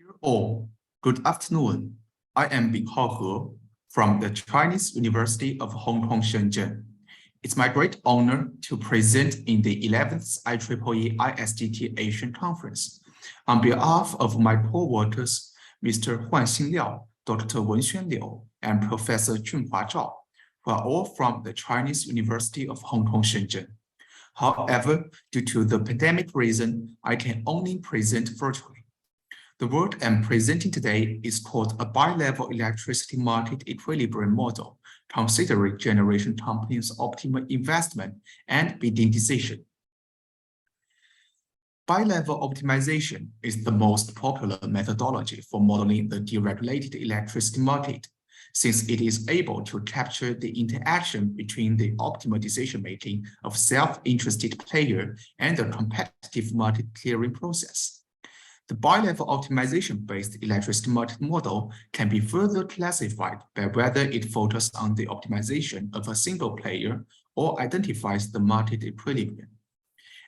Dear all, good afternoon. I am Binghao from the Chinese University of Hong Kong, Shenzhen. It's my great honor to present in the 11th IEEE ISGT-Asia conference on behalf of my co-workers, Mr. Huanxin Liao, Dr. Wenxuan Liao, and Professor Junhua Zhao, who are all from the Chinese University of Hong Kong, Shenzhen. However, due to the pandemic reason, I can only present virtually. The work I'm presenting today is called a bilevel electricity market equilibrium model, considering generation companies' optimal investment and bidding decision. Bilevel optimization is the most popular methodology for modeling the deregulated electricity market, since it is able to capture the interaction between the optimal decision-making of self-interested player and the competitive market clearing process. The bilevel optimization-based electricity market model can be further classified by whether it focuses on the optimization of a single player or identifies the market equilibrium.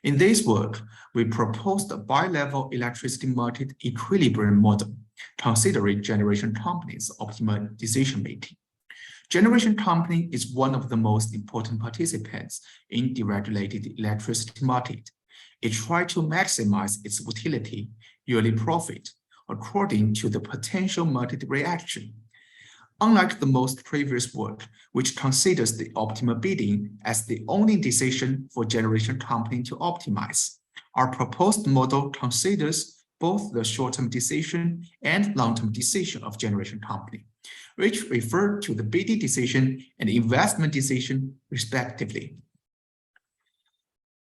In this work, we proposed a bilevel electricity market equilibrium model, considering generation companies' optimal decision-making. Generation company is one of the most important participants in deregulated electricity market. It tries to maximize its utility, yearly profit, according to the potential market reaction. Unlike the most previous work, which considers the optimal bidding as the only decision for generation company to optimize, our proposed model considers both the short-term decision and long-term decision of generation company, which refer to the bidding decision and investment decision respectively.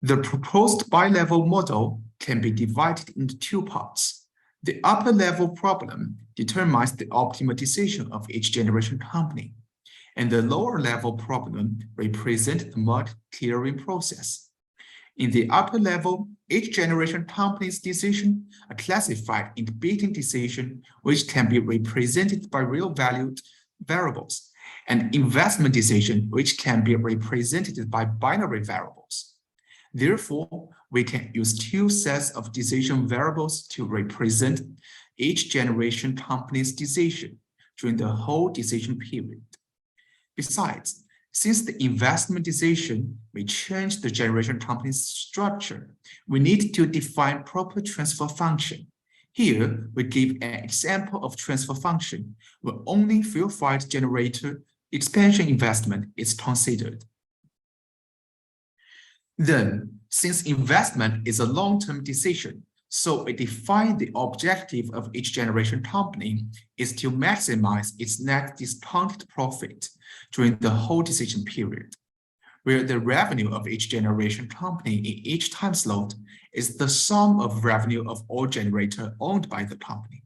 The proposed bilevel model can be divided into two parts. The upper level problem determines the optimal decision of each generation company, and the lower level problem represents the market clearing process. In the upper level, each generation company's decision are classified into bidding decision, which can be represented by real-valued variables, and investment decision, which can be represented by binary variables. Therefore, we can use two sets of decision variables to represent each generation company's decision during the whole decision period. Besides, since the investment decision may change the generation company's structure, we need to define proper transfer function. Here, we give an example of transfer function where only fuel-fired generator expansion investment is considered. Then, since investment is a long-term decision, so we define the objective of each generation company is to maximize its net discounted profit during the whole decision period, where the revenue of each generation company in each time slot is the sum of revenue of all generators owned by the company.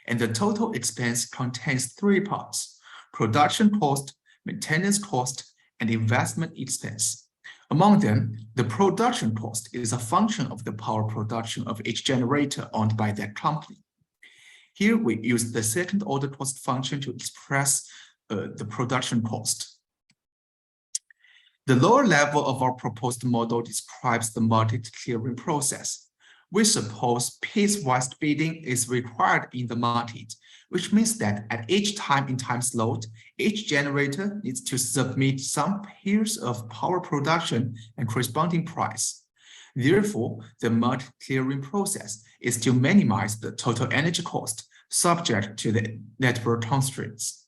And the total expense contains three parts: production cost, maintenance cost, and investment expense. Among them, the production cost is a function of the power production of each generator owned by that company. Here we use the second-order cost function to express the production cost. The lower level of our proposed model describes the market clearing process. We suppose piecewise bidding is required in the market, which means that at each time in time slot, each generator needs to submit some pairs of power production and corresponding price. Therefore, the market clearing process is to minimize the total energy cost subject to the network constraints.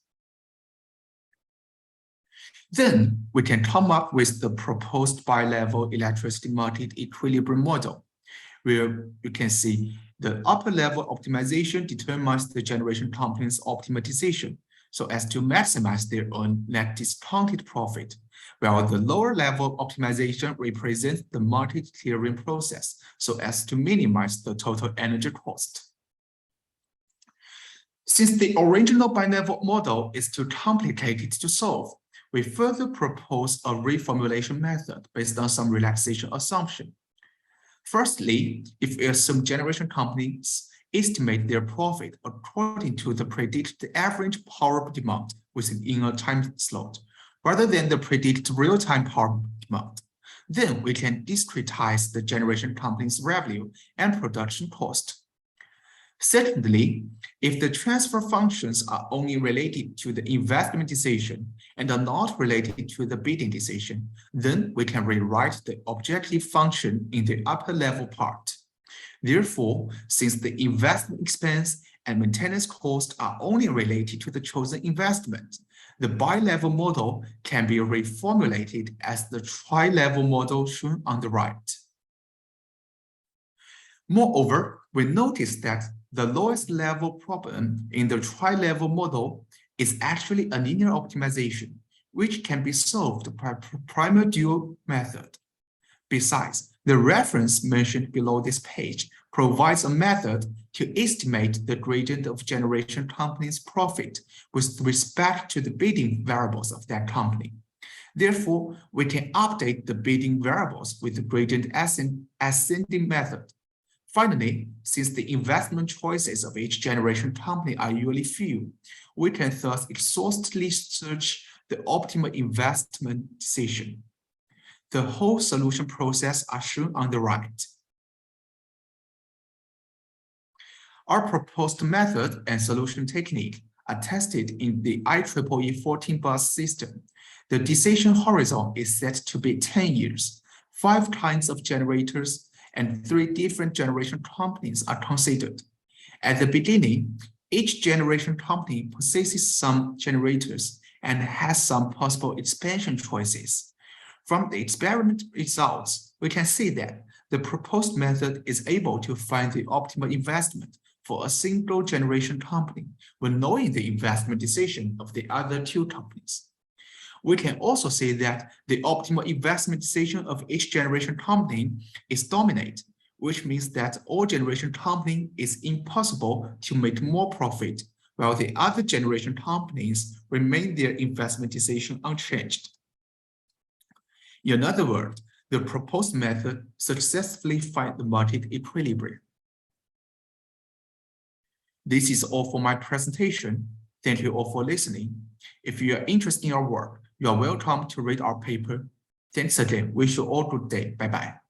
Then, we can come up with the proposed bilevel electricity market equilibrium model, where you can see the upper level optimization determines the generation company's optimal decision so as to maximize their own net discounted profit, while the lower level optimization represents the market clearing process so as to minimize the total energy cost. Since the original bilevel model is too complicated to solve, we further propose a reformulation method based on some relaxation assumption. Firstly, if we assume generation companies estimate their profit according to the predicted average power demand within a time slot, rather than the predicted real-time power demand, then we can discretize the generation company's revenue and production cost. Secondly, if the transfer functions are only related to the investment decision and are not related to the bidding decision, then we can rewrite the objective function in the upper level part. Therefore, since the investment expense and maintenance cost are only related to the chosen investment, the bilevel model can be reformulated as the tri-level model shown on the right. Moreover, we notice that the lowest level problem in the tri-level model is actually a linear optimization, which can be solved by primal dual method. Besides, the reference mentioned below this page provides a method to estimate the gradient of generation company's profit with respect to the bidding variables of that company. Therefore, we can update the bidding variables with the gradient ascending method. Finally, since the investment choices of each generation company are usually few, we can thus exhaustively search the optimal investment decision. The whole solution process are shown on the right. Our proposed method and solution technique are tested in the IEEE 14 bus system. The decision horizon is set to be 10 years. 5 kinds of generators and 3 different generation companies are considered. At the beginning, each generation company possesses some generators and has some possible expansion choices. From the experiment results, we can see that the proposed method is able to find the optimal investment for a single generation company when knowing the investment decision of the other 2 companies. We can also see that the optimal investment decision of each generation company is dominant, which means that all generation company is impossible to make more profit, while the other generation companies remain their investment decision unchanged. In other words, the proposed method successfully finds the market equilibrium. This is all for my presentation. Thank you all for listening. If you are interested in our work, you are welcome to read our paper. Thanks again. Wish you all a good day. Bye-bye.